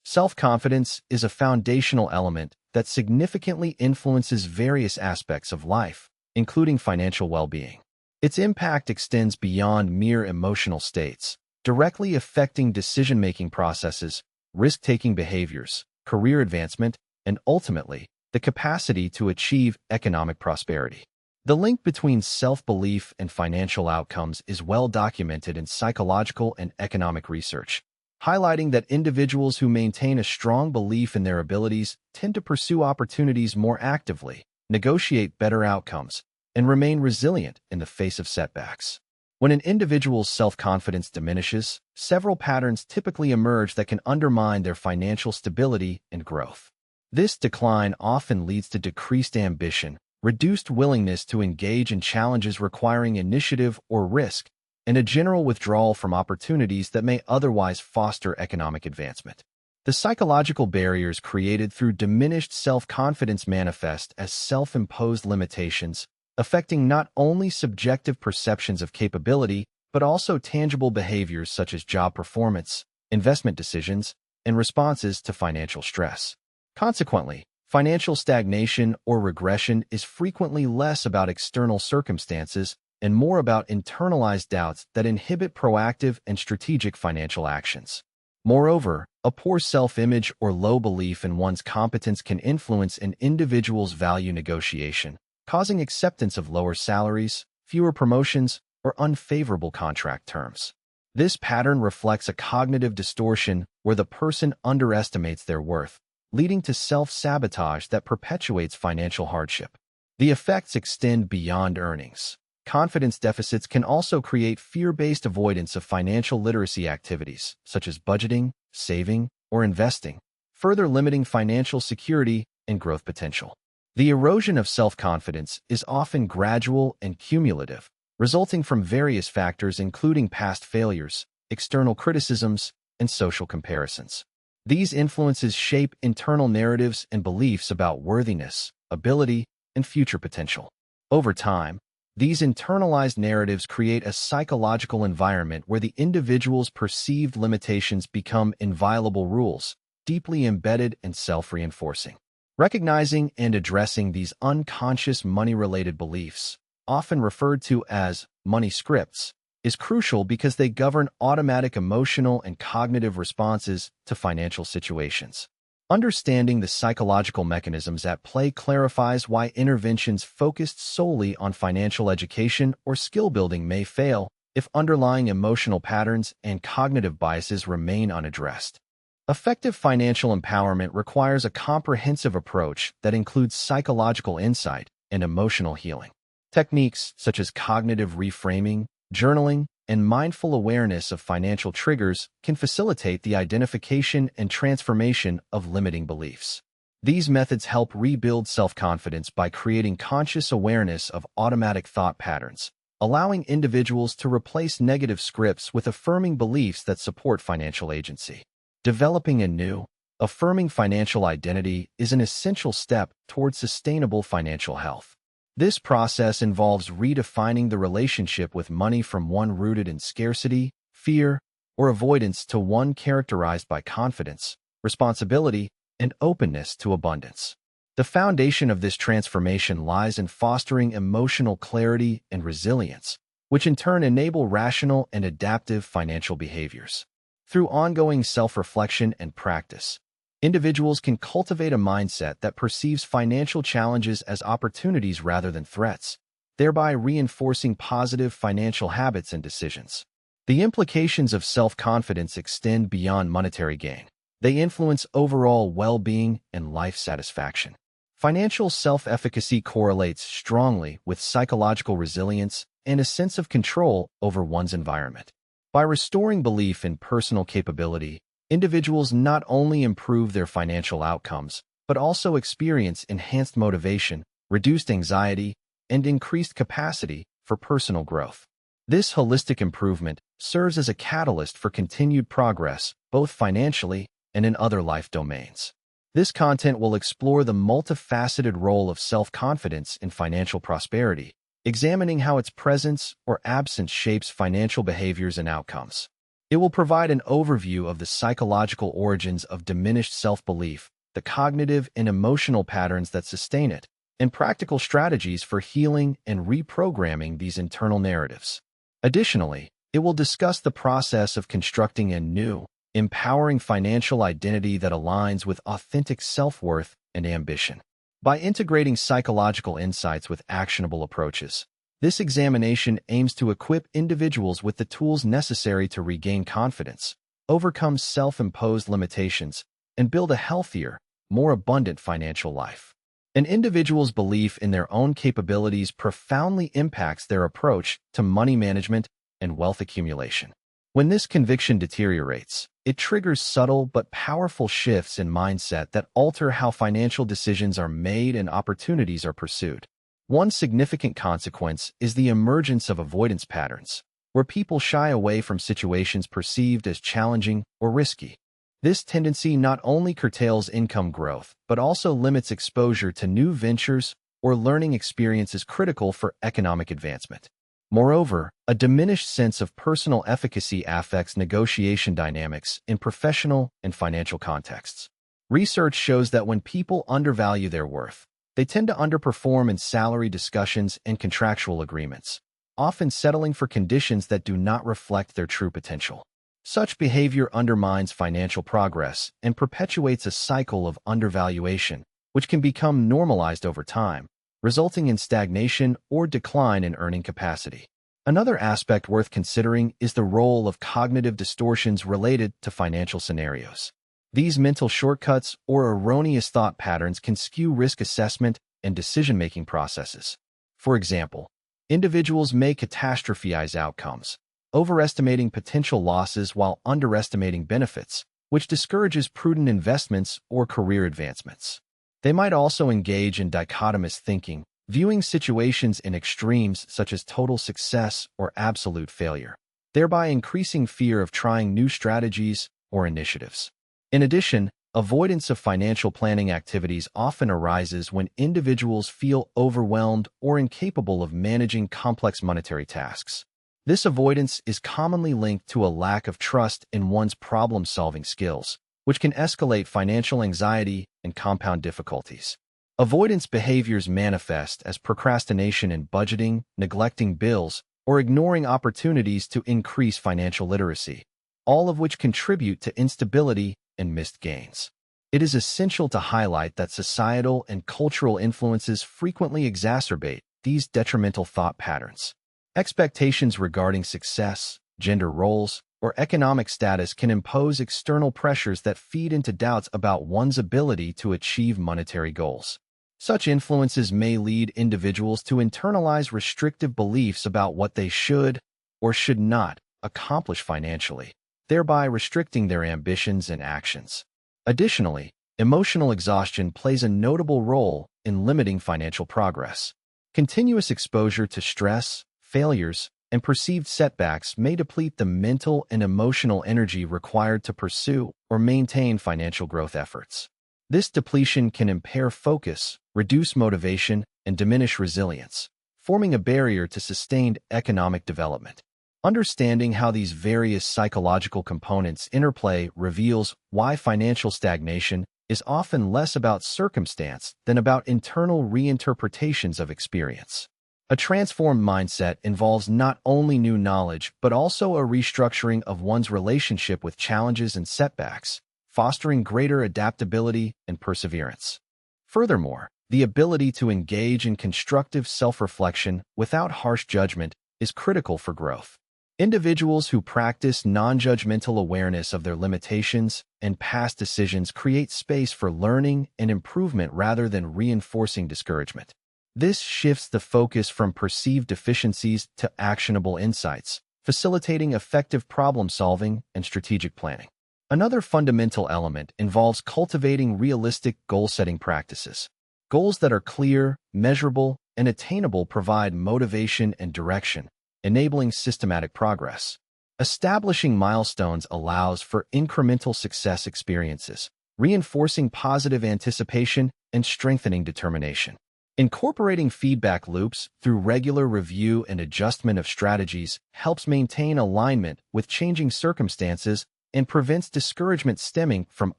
Self-confidence is a foundational element that significantly influences various aspects of life, including financial well-being. Its impact extends beyond mere emotional states, directly affecting decision-making processes, risk-taking behaviors, career advancement, and ultimately, the capacity to achieve economic prosperity. The link between self-belief and financial outcomes is well documented in psychological and economic research, highlighting that individuals who maintain a strong belief in their abilities tend to pursue opportunities more actively, negotiate better outcomes, and remain resilient in the face of setbacks. When an individual's self-confidence diminishes, several patterns typically emerge that can undermine their financial stability and growth. This decline often leads to decreased ambition, reduced willingness to engage in challenges requiring initiative or risk, and a general withdrawal from opportunities that may otherwise foster economic advancement. The psychological barriers created through diminished self-confidence manifest as self-imposed limitations, affecting not only subjective perceptions of capability, but also tangible behaviors such as job performance, investment decisions, and responses to financial stress. Consequently, financial stagnation or regression is frequently less about external circumstances and more about internalized doubts that inhibit proactive and strategic financial actions. Moreover, a poor self-image or low belief in one's competence can influence an individual's value negotiation, causing acceptance of lower salaries, fewer promotions, or unfavorable contract terms. This pattern reflects a cognitive distortion where the person underestimates their worth, leading to self-sabotage that perpetuates financial hardship. The effects extend beyond earnings. Confidence deficits can also create fear-based avoidance of financial literacy activities, such as budgeting, saving, or investing, further limiting financial security and growth potential. The erosion of self-confidence is often gradual and cumulative, resulting from various factors including past failures, external criticisms, and social comparisons. These influences shape internal narratives and beliefs about worthiness, ability, and future potential. Over time, these internalized narratives create a psychological environment where the individual's perceived limitations become inviolable rules, deeply embedded and self-reinforcing. Recognizing and addressing these unconscious money-related beliefs, often referred to as money scripts, is crucial because they govern automatic emotional and cognitive responses to financial situations. Understanding the psychological mechanisms at play clarifies why interventions focused solely on financial education or skill building may fail if underlying emotional patterns and cognitive biases remain unaddressed. Effective financial empowerment requires a comprehensive approach that includes psychological insight and emotional healing. Techniques such as cognitive reframing, journaling, and mindful awareness of financial triggers can facilitate the identification and transformation of limiting beliefs. These methods help rebuild self-confidence by creating conscious awareness of automatic thought patterns, allowing individuals to replace negative scripts with affirming beliefs that support financial agency. Developing a new, affirming financial identity is an essential step towards sustainable financial health. This process involves redefining the relationship with money from one rooted in scarcity, fear, or avoidance to one characterized by confidence, responsibility, and openness to abundance. The foundation of this transformation lies in fostering emotional clarity and resilience, which in turn enable rational and adaptive financial behaviors. Through ongoing self-reflection and practice, individuals can cultivate a mindset that perceives financial challenges as opportunities rather than threats, thereby reinforcing positive financial habits and decisions. The implications of self-confidence extend beyond monetary gain. They influence overall well-being and life satisfaction. Financial self-efficacy correlates strongly with psychological resilience and a sense of control over one's environment. By restoring belief in personal capability, individuals not only improve their financial outcomes, but also experience enhanced motivation, reduced anxiety, and increased capacity for personal growth. This holistic improvement serves as a catalyst for continued progress, both financially and in other life domains. This content will explore the multifaceted role of self-confidence in financial prosperity, examining how its presence or absence shapes financial behaviors and outcomes. It will provide an overview of the psychological origins of diminished self-belief, the cognitive and emotional patterns that sustain it, and practical strategies for healing and reprogramming these internal narratives. Additionally, it will discuss the process of constructing a new, empowering financial identity that aligns with authentic self-worth and ambition. By integrating psychological insights with actionable approaches, this examination aims to equip individuals with the tools necessary to regain confidence, overcome self-imposed limitations, and build a healthier, more abundant financial life. An individual's belief in their own capabilities profoundly impacts their approach to money management and wealth accumulation. When this conviction deteriorates, it triggers subtle but powerful shifts in mindset that alter how financial decisions are made and opportunities are pursued. One significant consequence is the emergence of avoidance patterns, where people shy away from situations perceived as challenging or risky. This tendency not only curtails income growth, but also limits exposure to new ventures or learning experiences critical for economic advancement. Moreover, a diminished sense of personal efficacy affects negotiation dynamics in professional and financial contexts. Research shows that when people undervalue their worth, they tend to underperform in salary discussions and contractual agreements, often settling for conditions that do not reflect their true potential. Such behavior undermines financial progress and perpetuates a cycle of undervaluation, which can become normalized over time, resulting in stagnation or decline in earning capacity. Another aspect worth considering is the role of cognitive distortions related to financial scenarios. These mental shortcuts or erroneous thought patterns can skew risk assessment and decision-making processes. For example, individuals may catastrophize outcomes, overestimating potential losses while underestimating benefits, which discourages prudent investments or career advancements. They might also engage in dichotomous thinking, viewing situations in extremes such as total success or absolute failure, thereby increasing fear of trying new strategies or initiatives. In addition, avoidance of financial planning activities often arises when individuals feel overwhelmed or incapable of managing complex monetary tasks. This avoidance is commonly linked to a lack of trust in one's problem-solving skills, which can escalate financial anxiety and compound difficulties. Avoidance behaviors manifest as procrastination in budgeting, neglecting bills, or ignoring opportunities to increase financial literacy, all of which contribute to instability and missed gains. It is essential to highlight that societal and cultural influences frequently exacerbate these detrimental thought patterns. Expectations regarding success, gender roles, or economic status can impose external pressures that feed into doubts about one's ability to achieve monetary goals. Such influences may lead individuals to internalize restrictive beliefs about what they should or should not accomplish financially, thereby restricting their ambitions and actions. Additionally, emotional exhaustion plays a notable role in limiting financial progress. Continuous exposure to stress, failures, and perceived setbacks may deplete the mental and emotional energy required to pursue or maintain financial growth efforts. This depletion can impair focus, reduce motivation, and diminish resilience, forming a barrier to sustained economic development. Understanding how these various psychological components interplay reveals why financial stagnation is often less about circumstance than about internal reinterpretations of experience. A transformed mindset involves not only new knowledge, but also a restructuring of one's relationship with challenges and setbacks, fostering greater adaptability and perseverance. Furthermore, the ability to engage in constructive self-reflection without harsh judgment is critical for growth. Individuals who practice non-judgmental awareness of their limitations and past decisions create space for learning and improvement rather than reinforcing discouragement. This shifts the focus from perceived deficiencies to actionable insights, facilitating effective problem-solving and strategic planning. Another fundamental element involves cultivating realistic goal-setting practices. Goals that are clear, measurable, and attainable provide motivation and direction, enabling systematic progress. Establishing milestones allows for incremental success experiences, reinforcing positive anticipation and strengthening determination. Incorporating feedback loops through regular review and adjustment of strategies helps maintain alignment with changing circumstances and prevents discouragement stemming from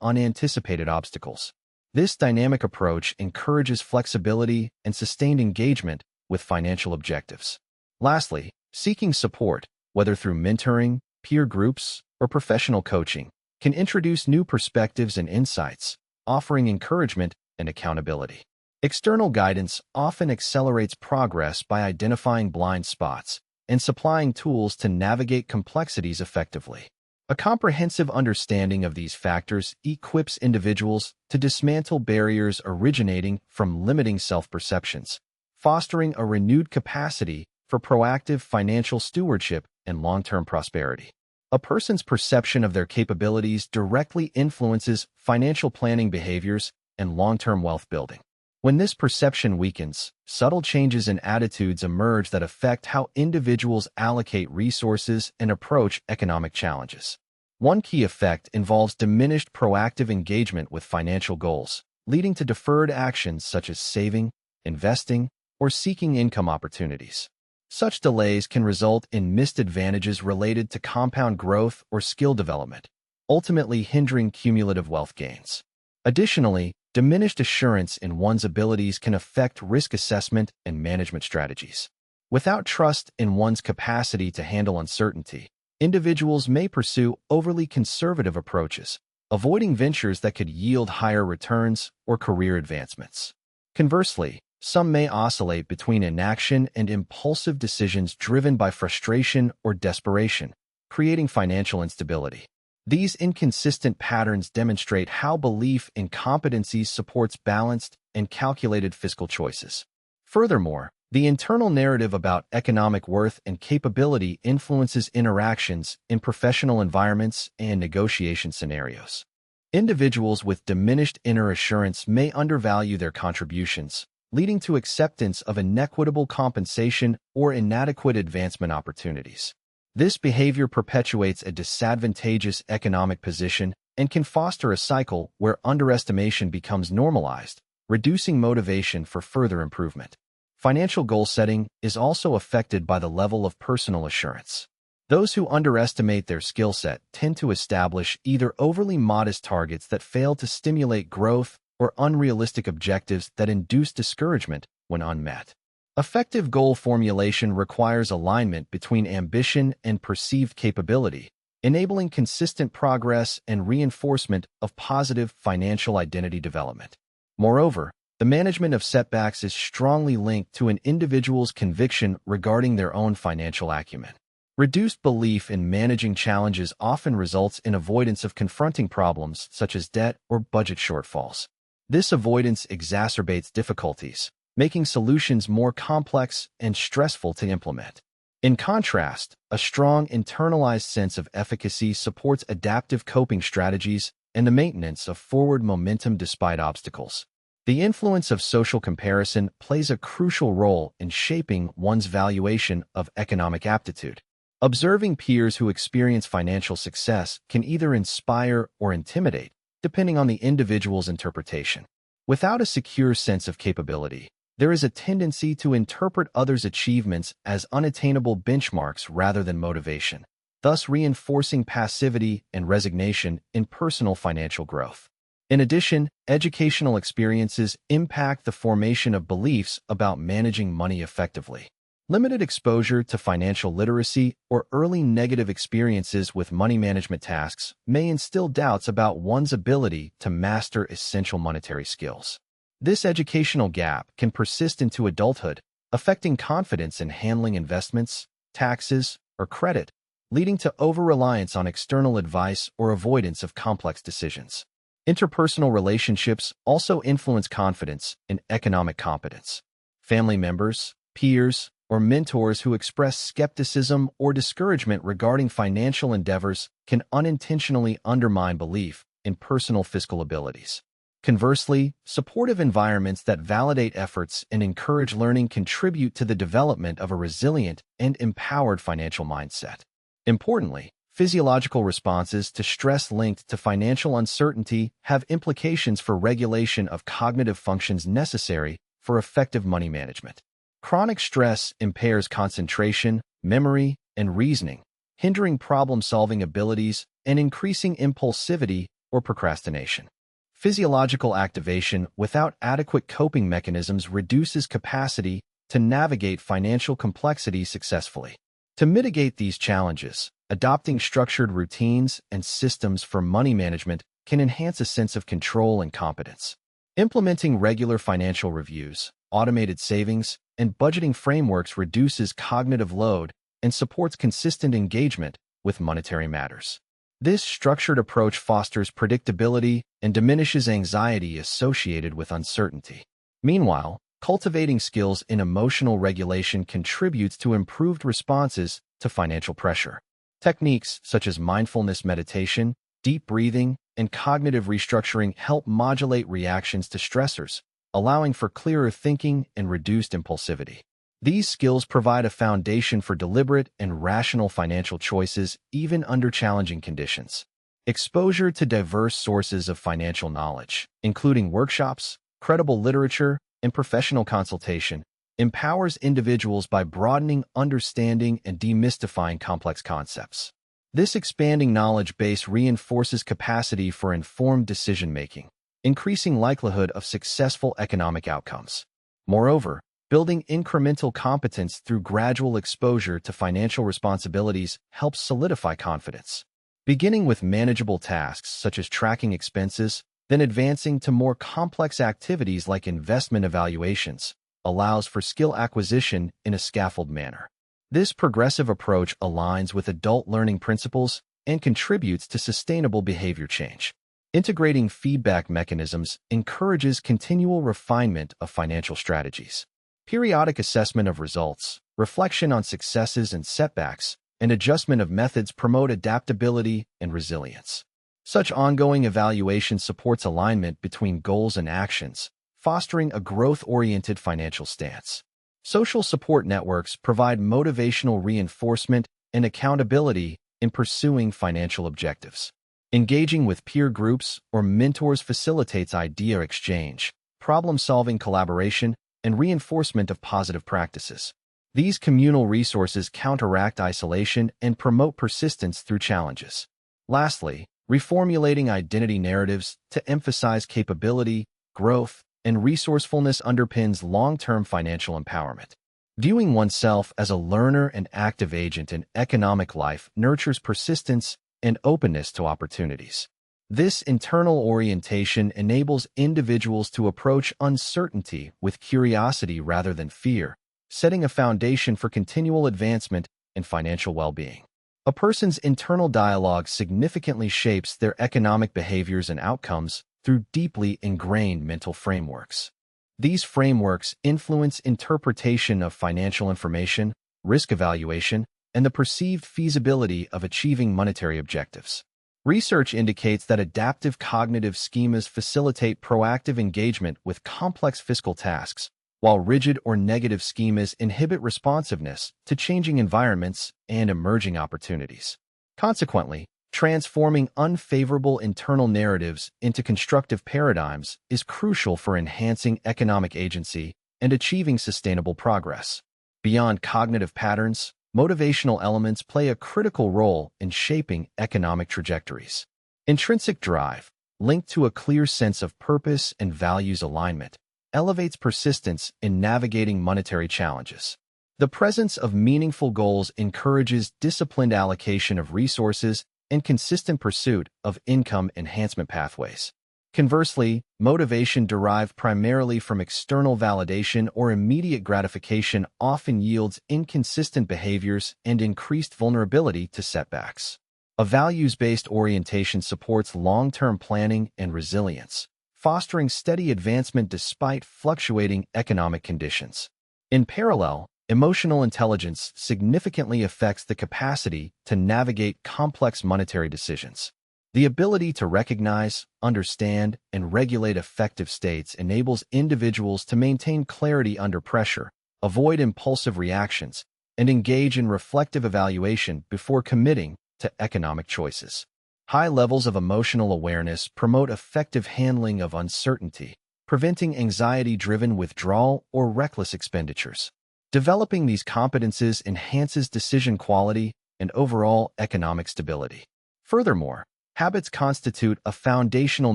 unanticipated obstacles. This dynamic approach encourages flexibility and sustained engagement with financial objectives. Lastly, seeking support, whether through mentoring, peer groups, or professional coaching, can introduce new perspectives and insights, offering encouragement and accountability. External guidance often accelerates progress by identifying blind spots and supplying tools to navigate complexities effectively. A comprehensive understanding of these factors equips individuals to dismantle barriers originating from limiting self-perceptions, fostering a renewed capacity for proactive financial stewardship and long-term prosperity. A person's perception of their capabilities directly influences financial planning behaviors and long-term wealth building. When this perception weakens, subtle changes in attitudes emerge that affect how individuals allocate resources and approach economic challenges. One key effect involves diminished proactive engagement with financial goals, leading to deferred actions such as saving, investing, or seeking income opportunities. Such delays can result in missed advantages related to compound growth or skill development, ultimately hindering cumulative wealth gains. Additionally, diminished assurance in one's abilities can affect risk assessment and management strategies. Without trust in one's capacity to handle uncertainty, individuals may pursue overly conservative approaches, avoiding ventures that could yield higher returns or career advancements. Conversely, some may oscillate between inaction and impulsive decisions driven by frustration or desperation, creating financial instability. These inconsistent patterns demonstrate how belief in competencies supports balanced and calculated fiscal choices. Furthermore, the internal narrative about economic worth and capability influences interactions in professional environments and negotiation scenarios. Individuals with diminished inner assurance may undervalue their contributions, leading to acceptance of inequitable compensation or inadequate advancement opportunities. This behavior perpetuates a disadvantageous economic position and can foster a cycle where underestimation becomes normalized, reducing motivation for further improvement. Financial goal setting is also affected by the level of personal assurance. Those who underestimate their skill set tend to establish either overly modest targets that fail to stimulate growth or unrealistic objectives that induce discouragement when unmet. Effective goal formulation requires alignment between ambition and perceived capability, enabling consistent progress and reinforcement of positive financial identity development. Moreover, the management of setbacks is strongly linked to an individual's conviction regarding their own financial acumen. Reduced belief in managing challenges often results in avoidance of confronting problems such as debt or budget shortfalls. This avoidance exacerbates difficulties, making solutions more complex and stressful to implement. In contrast, a strong internalized sense of efficacy supports adaptive coping strategies and the maintenance of forward momentum despite obstacles. The influence of social comparison plays a crucial role in shaping one's valuation of economic aptitude. Observing peers who experience financial success can either inspire or intimidate, depending on the individual's interpretation. Without a secure sense of capability, there is a tendency to interpret others' achievements as unattainable benchmarks rather than motivation, thus reinforcing passivity and resignation in personal financial growth. In addition, educational experiences impact the formation of beliefs about managing money effectively. Limited exposure to financial literacy or early negative experiences with money management tasks may instill doubts about one's ability to master essential monetary skills. This educational gap can persist into adulthood, affecting confidence in handling investments, taxes, or credit, leading to over-reliance on external advice or avoidance of complex decisions. Interpersonal relationships also influence confidence in economic competence. Family members, peers, or mentors who express skepticism or discouragement regarding financial endeavors can unintentionally undermine belief in personal fiscal abilities. Conversely, supportive environments that validate efforts and encourage learning contribute to the development of a resilient and empowered financial mindset. Importantly, physiological responses to stress linked to financial uncertainty have implications for regulation of cognitive functions necessary for effective money management. Chronic stress impairs concentration, memory, and reasoning, hindering problem-solving abilities and increasing impulsivity or procrastination. Physiological activation without adequate coping mechanisms reduces capacity to navigate financial complexity successfully. To mitigate these challenges, adopting structured routines and systems for money management can enhance a sense of control and competence. Implementing regular financial reviews, automated savings, and budgeting frameworks reduces cognitive load and supports consistent engagement with monetary matters. This structured approach fosters predictability and diminishes anxiety associated with uncertainty. Meanwhile, cultivating skills in emotional regulation contributes to improved responses to financial pressure. Techniques such as mindfulness meditation, deep breathing, and cognitive restructuring help modulate reactions to stressors, allowing for clearer thinking and reduced impulsivity. These skills provide a foundation for deliberate and rational financial choices even under challenging conditions. Exposure to diverse sources of financial knowledge, including workshops, credible literature, and professional consultation, empowers individuals by broadening understanding and demystifying complex concepts. This expanding knowledge base reinforces capacity for informed decision-making, increasing likelihood of successful economic outcomes. Moreover, building incremental competence through gradual exposure to financial responsibilities helps solidify confidence. Beginning with manageable tasks such as tracking expenses, then advancing to more complex activities like investment evaluations, allows for skill acquisition in a scaffold manner. This progressive approach aligns with adult learning principles and contributes to sustainable behavior change. Integrating feedback mechanisms encourages continual refinement of financial strategies. Periodic assessment of results, reflection on successes and setbacks, and adjustment of methods promote adaptability and resilience. Such ongoing evaluation supports alignment between goals and actions, fostering a growth-oriented financial stance. Social support networks provide motivational reinforcement and accountability in pursuing financial objectives. Engaging with peer groups or mentors facilitates idea exchange, problem-solving collaboration, and reinforcement of positive practices. These communal resources counteract isolation and promote persistence through challenges. Lastly, reformulating identity narratives to emphasize capability, growth, and resourcefulness underpins long-term financial empowerment. Viewing oneself as a learner and active agent in economic life nurtures persistence and openness to opportunities. This internal orientation enables individuals to approach uncertainty with curiosity rather than fear, setting a foundation for continual advancement and financial well-being. A person's internal dialogue significantly shapes their economic behaviors and outcomes through deeply ingrained mental frameworks. These frameworks influence interpretation of financial information, risk evaluation, and the perceived feasibility of achieving monetary objectives. Research indicates that adaptive cognitive schemas facilitate proactive engagement with complex fiscal tasks, while rigid or negative schemas inhibit responsiveness to changing environments and emerging opportunities. Consequently, transforming unfavorable internal narratives into constructive paradigms is crucial for enhancing economic agency and achieving sustainable progress. Beyond cognitive patterns, motivational elements play a critical role in shaping economic trajectories. Intrinsic drive, linked to a clear sense of purpose and values alignment, elevates persistence in navigating monetary challenges. The presence of meaningful goals encourages disciplined allocation of resources and consistent pursuit of income enhancement pathways. Conversely, motivation derived primarily from external validation or immediate gratification often yields inconsistent behaviors and increased vulnerability to setbacks. A values-based orientation supports long-term planning and resilience, fostering steady advancement despite fluctuating economic conditions. In parallel, emotional intelligence significantly affects the capacity to navigate complex monetary decisions. The ability to recognize, understand, and regulate affective states enables individuals to maintain clarity under pressure, avoid impulsive reactions, and engage in reflective evaluation before committing to economic choices. High levels of emotional awareness promote effective handling of uncertainty, preventing anxiety-driven withdrawal or reckless expenditures. Developing these competences enhances decision quality and overall economic stability. Furthermore, habits constitute a foundational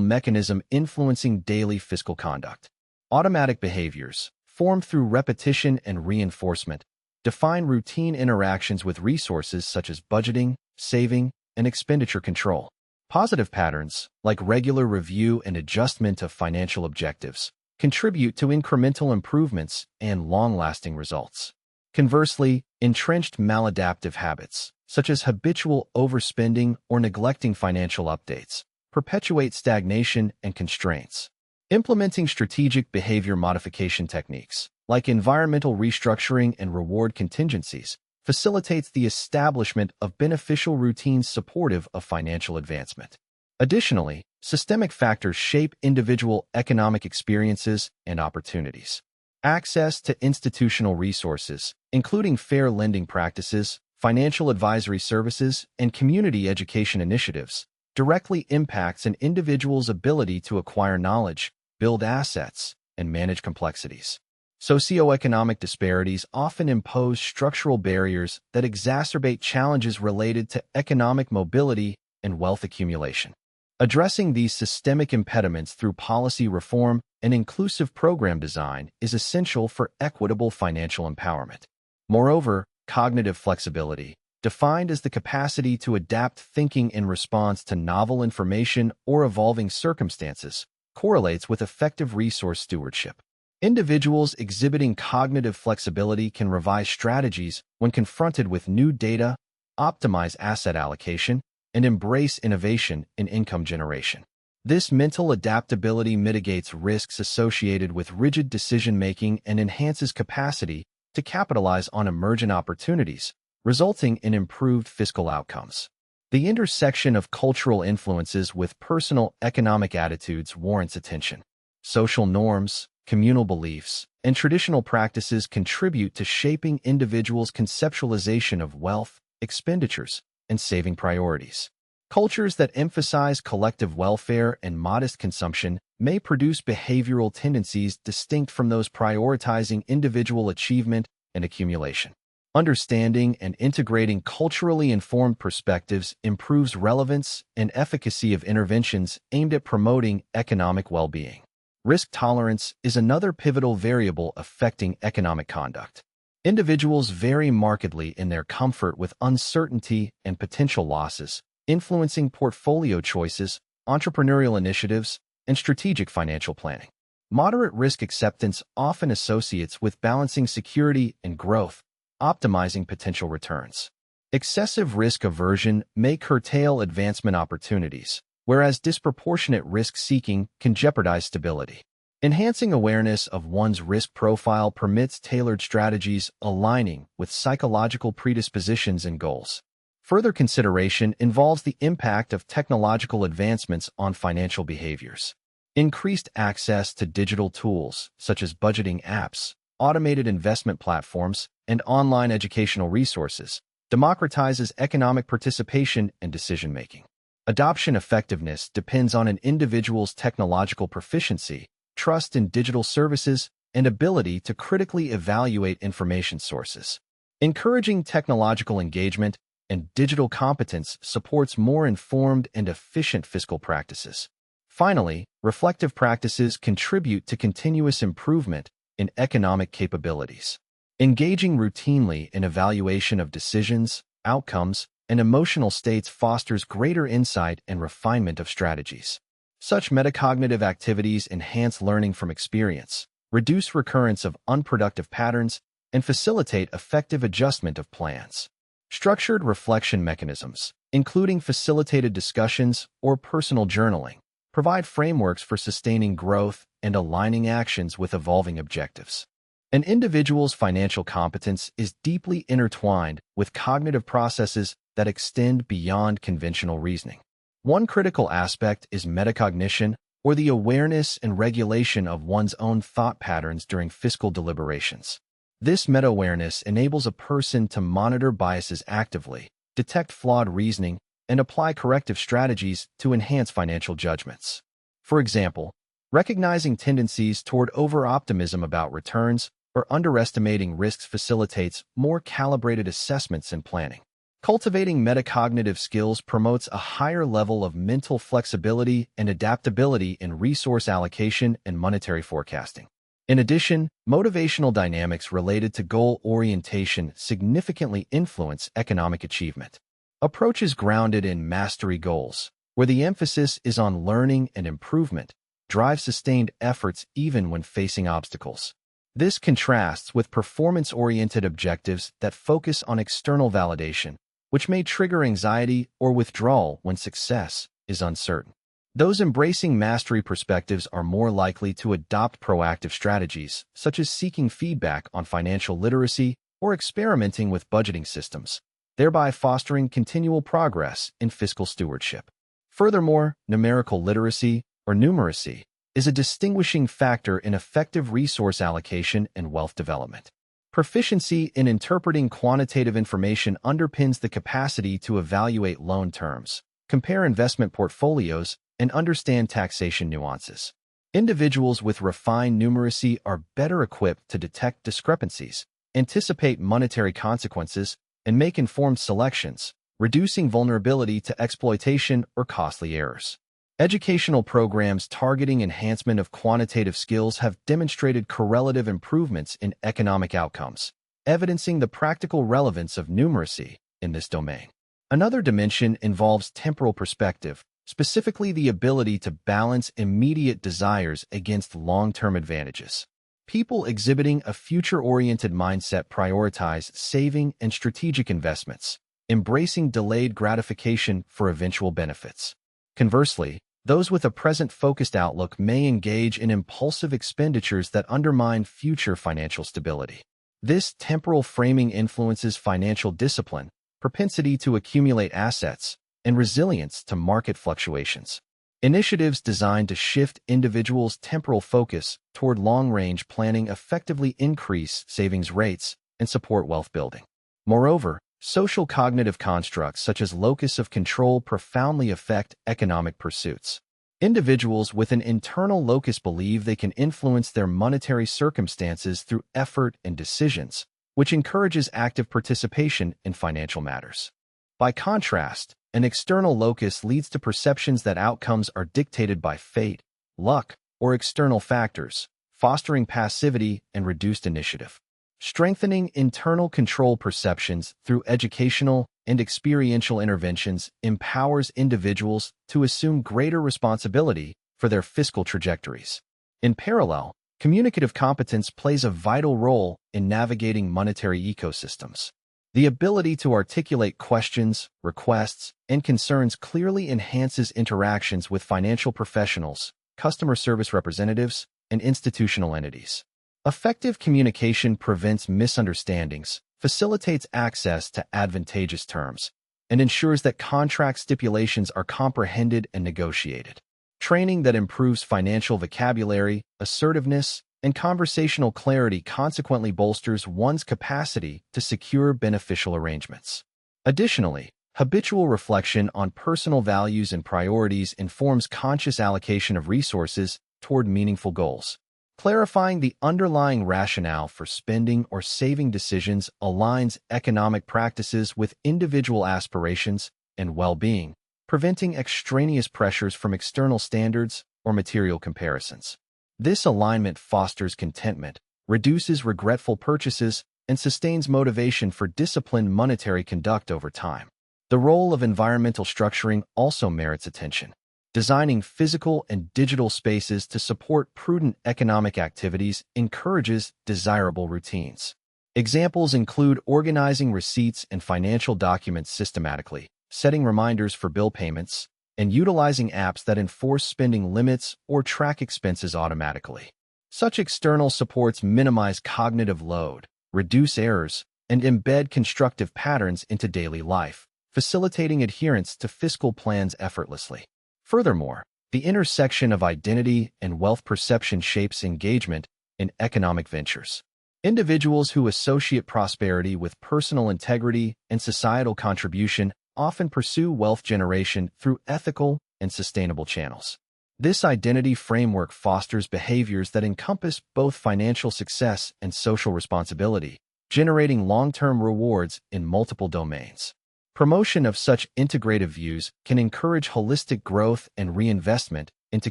mechanism influencing daily fiscal conduct. Automatic behaviors, formed through repetition and reinforcement, define routine interactions with resources such as budgeting, saving, and expenditure control. Positive patterns, like regular review and adjustment of financial objectives, contribute to incremental improvements and long-lasting results. Conversely, entrenched maladaptive habits, such as habitual overspending or neglecting financial updates, perpetuate stagnation and constraints. Implementing strategic behavior modification techniques, like environmental restructuring and reward contingencies, facilitates the establishment of beneficial routines supportive of financial advancement. Additionally, systemic factors shape individual economic experiences and opportunities. Access to institutional resources, including fair lending practices, financial advisory services, and community education initiatives, directly impacts an individual's ability to acquire knowledge, build assets, and manage complexities. Socioeconomic disparities often impose structural barriers that exacerbate challenges related to economic mobility and wealth accumulation. Addressing these systemic impediments through policy reform and inclusive program design is essential for equitable financial empowerment. Moreover, cognitive flexibility, defined as the capacity to adapt thinking in response to novel information or evolving circumstances, correlates with effective resource stewardship. Individuals exhibiting cognitive flexibility can revise strategies when confronted with new data, optimize asset allocation, and embrace innovation in income generation. This mental adaptability mitigates risks associated with rigid decision-making and enhances capacity to capitalize on emergent opportunities, resulting in improved fiscal outcomes. The intersection of cultural influences with personal economic attitudes warrants attention. Social norms, communal beliefs, and traditional practices contribute to shaping individuals' conceptualization of wealth, expenditures, and saving priorities. Cultures that emphasize collective welfare and modest consumption may produce behavioral tendencies distinct from those prioritizing individual achievement and accumulation. Understanding and integrating culturally informed perspectives improves relevance and efficacy of interventions aimed at promoting economic well-being. Risk tolerance is another pivotal variable affecting economic conduct. Individuals vary markedly in their comfort with uncertainty and potential losses, influencing portfolio choices, entrepreneurial initiatives, and strategic financial planning. Moderate risk acceptance often associates with balancing security and growth, optimizing potential returns. Excessive risk aversion may curtail advancement opportunities, whereas disproportionate risk-seeking can jeopardize stability. Enhancing awareness of one's risk profile permits tailored strategies aligning with psychological predispositions and goals. Further consideration involves the impact of technological advancements on financial behaviors. Increased access to digital tools, such as budgeting apps, automated investment platforms, and online educational resources, democratizes economic participation and decision-making. Adoption effectiveness depends on an individual's technological proficiency, trust in digital services, and ability to critically evaluate information sources. Encouraging technological engagement and digital competence supports more informed and efficient fiscal practices. Finally, reflective practices contribute to continuous improvement in economic capabilities. Engaging routinely in evaluation of decisions, outcomes, and emotional states fosters greater insight and refinement of strategies. Such metacognitive activities enhance learning from experience, reduce recurrence of unproductive patterns, and facilitate effective adjustment of plans. Structured reflection mechanisms, including facilitated discussions or personal journaling, provide frameworks for sustaining growth and aligning actions with evolving objectives. An individual's financial competence is deeply intertwined with cognitive processes that extend beyond conventional reasoning. One critical aspect is metacognition, or the awareness and regulation of one's own thought patterns during fiscal deliberations. This meta-awareness enables a person to monitor biases actively, detect flawed reasoning, and apply corrective strategies to enhance financial judgments. For example, Recognizing tendencies toward over-optimism about returns or underestimating risks facilitates more calibrated assessments and planning. Cultivating metacognitive skills promotes a higher level of mental flexibility and adaptability in resource allocation and monetary forecasting. In addition, motivational dynamics related to goal orientation significantly influence economic achievement. Approaches grounded in mastery goals, where the emphasis is on learning and improvement, drive sustained efforts even when facing obstacles. This contrasts with performance-oriented objectives that focus on external validation, which may trigger anxiety or withdrawal when success is uncertain. Those embracing mastery perspectives are more likely to adopt proactive strategies, such as seeking feedback on financial literacy or experimenting with budgeting systems, thereby fostering continual progress in fiscal stewardship. Furthermore, numerical literacy, or numeracy, is a distinguishing factor in effective resource allocation and wealth development. Proficiency in interpreting quantitative information underpins the capacity to evaluate loan terms, compare investment portfolios, and understand taxation nuances. Individuals with refined numeracy are better equipped to detect discrepancies, anticipate monetary consequences, and make informed selections, reducing vulnerability to exploitation or costly errors. Educational programs targeting enhancement of quantitative skills have demonstrated correlative improvements in economic outcomes, evidencing the practical relevance of numeracy in this domain. Another dimension involves temporal perspective, specifically the ability to balance immediate desires against long-term advantages. People exhibiting a future-oriented mindset prioritize saving and strategic investments, embracing delayed gratification for eventual benefits. Conversely, those with a present-focused outlook may engage in impulsive expenditures that undermine future financial stability. This temporal framing influences financial discipline, propensity to accumulate assets, and resilience to market fluctuations. Initiatives designed to shift individuals' temporal focus toward long-range planning effectively increase savings rates and support wealth building. Moreover, social cognitive constructs such as locus of control profoundly affect economic pursuits. Individuals with an internal locus believe they can influence their monetary circumstances through effort and decisions, which encourages active participation in financial matters. By contrast, an external locus leads to perceptions that outcomes are dictated by fate, luck, or external factors, fostering passivity and reduced initiative. Strengthening internal control perceptions through educational and experiential interventions empowers individuals to assume greater responsibility for their fiscal trajectories. In parallel, communicative competence plays a vital role in navigating monetary ecosystems. The ability to articulate questions, requests, and concerns clearly enhances interactions with financial professionals, customer service representatives, and institutional entities. Effective communication prevents misunderstandings, facilitates access to advantageous terms, and ensures that contract stipulations are comprehended and negotiated. Training that improves financial vocabulary, assertiveness, and conversational clarity consequently bolsters one's capacity to secure beneficial arrangements. Additionally, habitual reflection on personal values and priorities informs conscious allocation of resources toward meaningful goals. Clarifying the underlying rationale for spending or saving decisions aligns economic practices with individual aspirations and well-being, preventing extraneous pressures from external standards or material comparisons. This alignment fosters contentment, reduces regretful purchases, and sustains motivation for disciplined monetary conduct over time. The role of environmental structuring also merits attention. Designing physical and digital spaces to support prudent economic activities encourages desirable routines. Examples include organizing receipts and financial documents systematically, setting reminders for bill payments, and utilizing apps that enforce spending limits or track expenses automatically. Such external supports minimize cognitive load, reduce errors, and embed constructive patterns into daily life, facilitating adherence to fiscal plans effortlessly. Furthermore, the intersection of identity and wealth perception shapes engagement in economic ventures. Individuals who associate prosperity with personal integrity and societal contribution often pursue wealth generation through ethical and sustainable channels. This identity framework fosters behaviors that encompass both financial success and social responsibility, generating long-term rewards in multiple domains. Promotion of such integrative views can encourage holistic growth and reinvestment into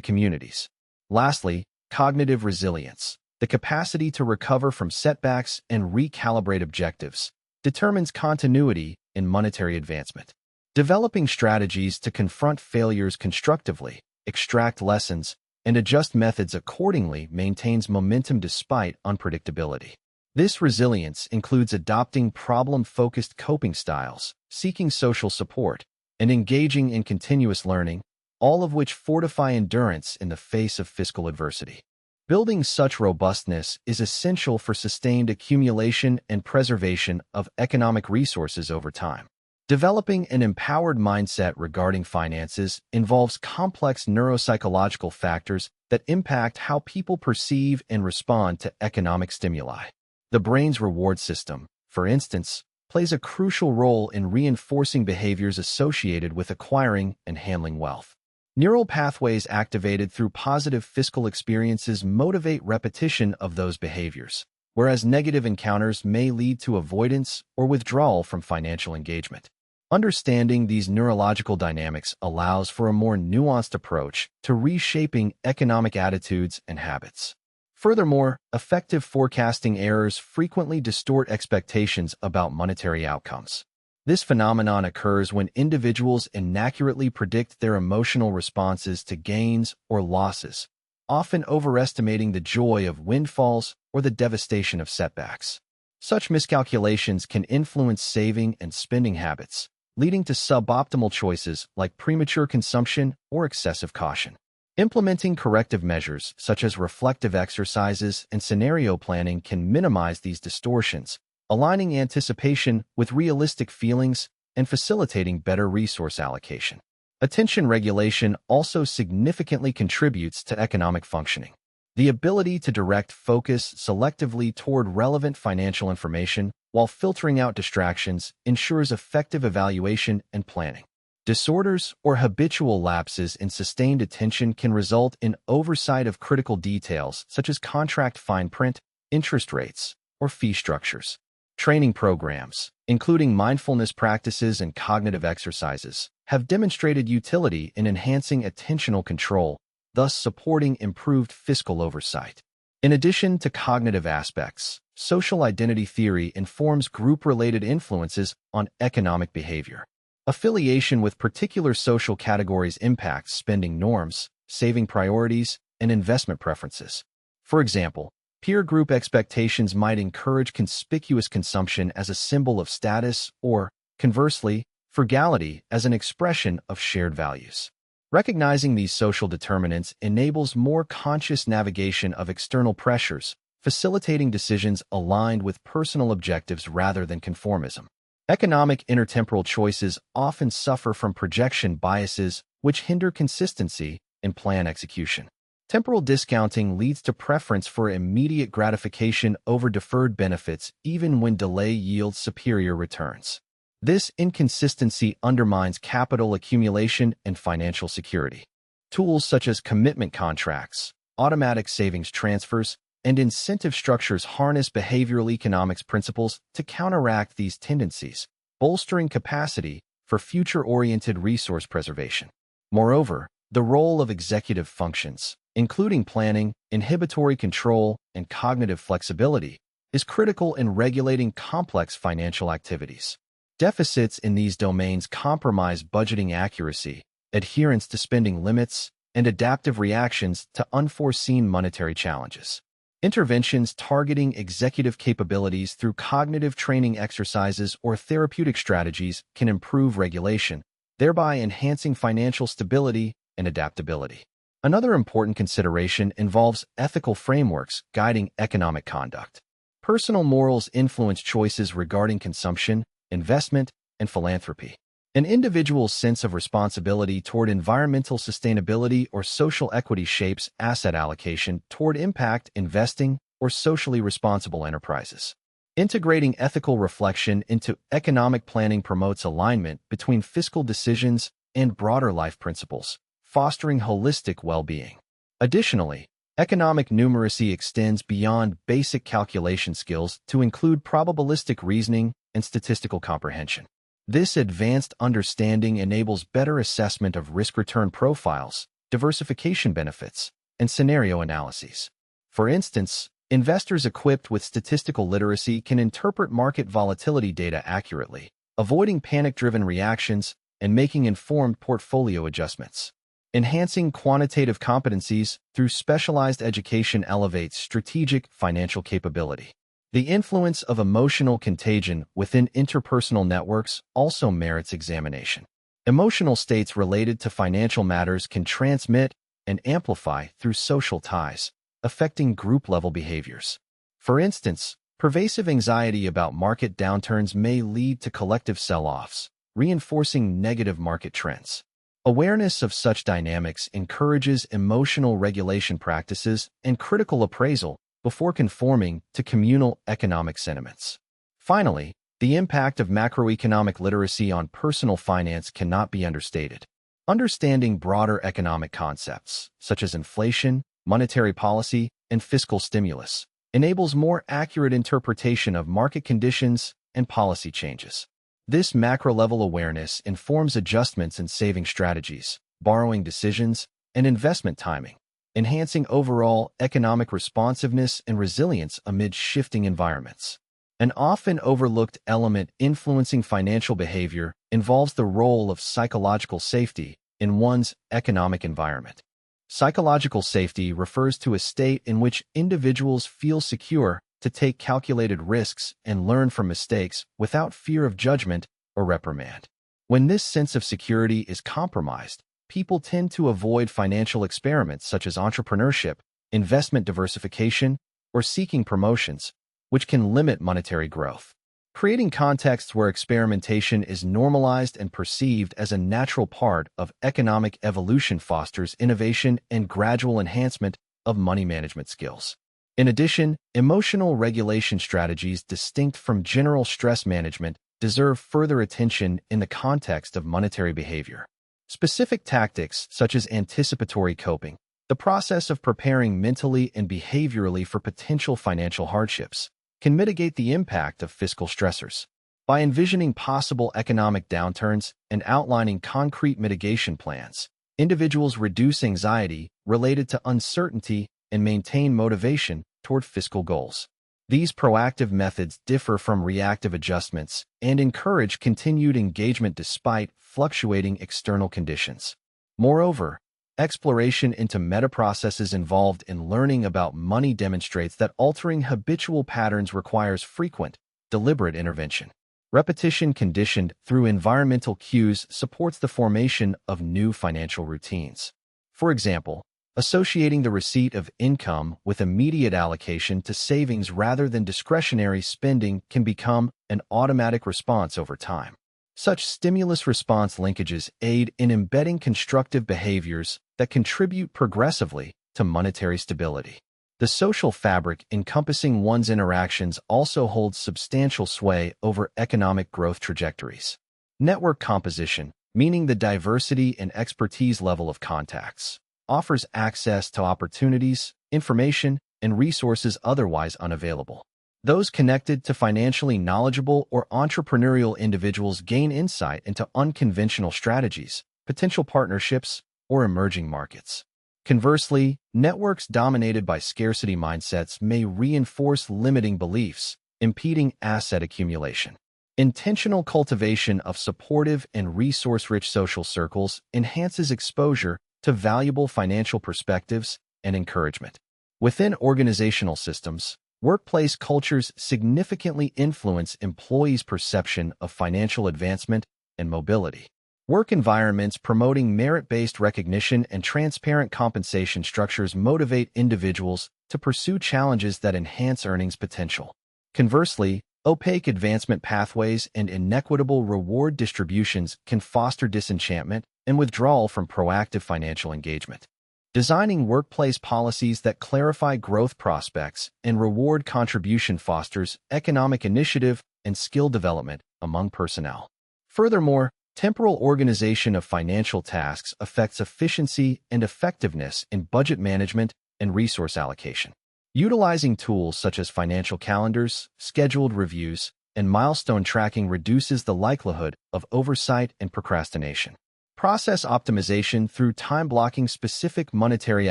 communities. Lastly, cognitive resilience, the capacity to recover from setbacks and recalibrate objectives, determines continuity in monetary advancement. Developing strategies to confront failures constructively, extract lessons, and adjust methods accordingly maintains momentum despite unpredictability. This resilience includes adopting problem-focused coping styles, seeking social support, and engaging in continuous learning, all of which fortify endurance in the face of fiscal adversity. Building such robustness is essential for sustained accumulation and preservation of economic resources over time. Developing an empowered mindset regarding finances involves complex neuropsychological factors that impact how people perceive and respond to economic stimuli. The brain's reward system, for instance, plays a crucial role in reinforcing behaviors associated with acquiring and handling wealth. Neural pathways activated through positive fiscal experiences motivate repetition of those behaviors, whereas negative encounters may lead to avoidance or withdrawal from financial engagement. Understanding these neurological dynamics allows for a more nuanced approach to reshaping economic attitudes and habits. Furthermore, effective forecasting errors frequently distort expectations about monetary outcomes. This phenomenon occurs when individuals inaccurately predict their emotional responses to gains or losses, often overestimating the joy of windfalls or the devastation of setbacks. Such miscalculations can influence saving and spending habits, leading to suboptimal choices like premature consumption or excessive caution. Implementing corrective measures such as reflective exercises and scenario planning can minimize these distortions, aligning anticipation with realistic feelings and facilitating better resource allocation. Attention regulation also significantly contributes to economic functioning. The ability to direct focus selectively toward relevant financial information while filtering out distractions ensures effective evaluation and planning. Disorders or habitual lapses in sustained attention can result in oversight of critical details such as contract fine print, interest rates, or fee structures. Training programs, including mindfulness practices and cognitive exercises, have demonstrated utility in enhancing attentional control, thus supporting improved fiscal oversight. In addition to cognitive aspects, social identity theory informs group-related influences on economic behavior. Affiliation with particular social categories impacts spending norms, saving priorities, and investment preferences. For example, peer group expectations might encourage conspicuous consumption as a symbol of status or, conversely, frugality as an expression of shared values. Recognizing these social determinants enables more conscious navigation of external pressures, facilitating decisions aligned with personal objectives rather than conformism. Economic intertemporal choices often suffer from projection biases, which hinder consistency in plan execution. Temporal discounting leads to preference for immediate gratification over deferred benefits even when delay yields superior returns. This inconsistency undermines capital accumulation and financial security. Tools such as commitment contracts, automatic savings transfers, and incentive structures harness behavioral economics principles to counteract these tendencies, bolstering capacity for future-oriented resource preservation. Moreover, the role of executive functions, including planning, inhibitory control, and cognitive flexibility, is critical in regulating complex financial activities. Deficits in these domains compromise budgeting accuracy, adherence to spending limits, and adaptive reactions to unforeseen monetary challenges. Interventions targeting executive capabilities through cognitive training exercises or therapeutic strategies can improve regulation, thereby enhancing financial stability and adaptability. Another important consideration involves ethical frameworks guiding economic conduct. Personal morals influence choices regarding consumption, investment, and philanthropy. An individual's sense of responsibility toward environmental sustainability or social equity shapes asset allocation toward impact investing or socially responsible enterprises. Integrating ethical reflection into economic planning promotes alignment between fiscal decisions and broader life principles, fostering holistic well-being. Additionally, economic numeracy extends beyond basic calculation skills to include probabilistic reasoning and statistical comprehension. This advanced understanding enables better assessment of risk-return profiles, diversification benefits, and scenario analyses. For instance, investors equipped with statistical literacy can interpret market volatility data accurately, avoiding panic-driven reactions and making informed portfolio adjustments. Enhancing quantitative competencies through specialized education elevates strategic financial capability. The influence of emotional contagion within interpersonal networks also merits examination. Emotional states related to financial matters can transmit and amplify through social ties, affecting group-level behaviors. For instance, pervasive anxiety about market downturns may lead to collective sell-offs, reinforcing negative market trends. Awareness of such dynamics encourages emotional regulation practices and critical appraisal before conforming to communal economic sentiments. Finally, the impact of macroeconomic literacy on personal finance cannot be understated. Understanding broader economic concepts, such as inflation, monetary policy, and fiscal stimulus, enables more accurate interpretation of market conditions and policy changes. This macro-level awareness informs adjustments in saving strategies, borrowing decisions, and investment timing, enhancing overall economic responsiveness and resilience amid shifting environments. An often overlooked element influencing financial behavior involves the role of psychological safety in one's economic environment. Psychological safety refers to a state in which individuals feel secure to take calculated risks and learn from mistakes without fear of judgment or reprimand. When this sense of security is compromised, people tend to avoid financial experiments such as entrepreneurship, investment diversification, or seeking promotions, which can limit monetary growth. Creating contexts where experimentation is normalized and perceived as a natural part of economic evolution fosters innovation and gradual enhancement of money management skills. In addition, emotional regulation strategies distinct from general stress management deserve further attention in the context of monetary behavior. Specific tactics such as anticipatory coping, the process of preparing mentally and behaviorally for potential financial hardships, can mitigate the impact of fiscal stressors. By envisioning possible economic downturns and outlining concrete mitigation plans, individuals reduce anxiety related to uncertainty and maintain motivation toward fiscal goals. These proactive methods differ from reactive adjustments and encourage continued engagement despite fluctuating external conditions. Moreover, exploration into meta-processes involved in learning about money demonstrates that altering habitual patterns requires frequent, deliberate intervention. Repetition conditioned through environmental cues supports the formation of new financial routines. For example, associating the receipt of income with immediate allocation to savings rather than discretionary spending can become an automatic response over time. Such stimulus-response linkages aid in embedding constructive behaviors that contribute progressively to monetary stability. The social fabric encompassing one's interactions also holds substantial sway over economic growth trajectories. Network composition, meaning the diversity and expertise level of contacts, offers access to opportunities, information, and resources otherwise unavailable. Those connected to financially knowledgeable or entrepreneurial individuals gain insight into unconventional strategies, potential partnerships, or emerging markets. Conversely, networks dominated by scarcity mindsets may reinforce limiting beliefs, impeding asset accumulation. Intentional cultivation of supportive and resource-rich social circles enhances exposure to valuable financial perspectives and encouragement. Within organizational systems, workplace cultures significantly influence employees' perception of financial advancement and mobility. Work environments promoting merit-based recognition and transparent compensation structures motivate individuals to pursue challenges that enhance earnings potential. Conversely, opaque advancement pathways and inequitable reward distributions can foster disenchantment and withdrawal from proactive financial engagement. Designing workplace policies that clarify growth prospects and reward contribution fosters economic initiative and skill development among personnel. Furthermore, Temporal organization of financial tasks affects efficiency and effectiveness in budget management and resource allocation. Utilizing tools such as financial calendars, scheduled reviews, and milestone tracking reduces the likelihood of oversight and procrastination. Process optimization through time blocking specific monetary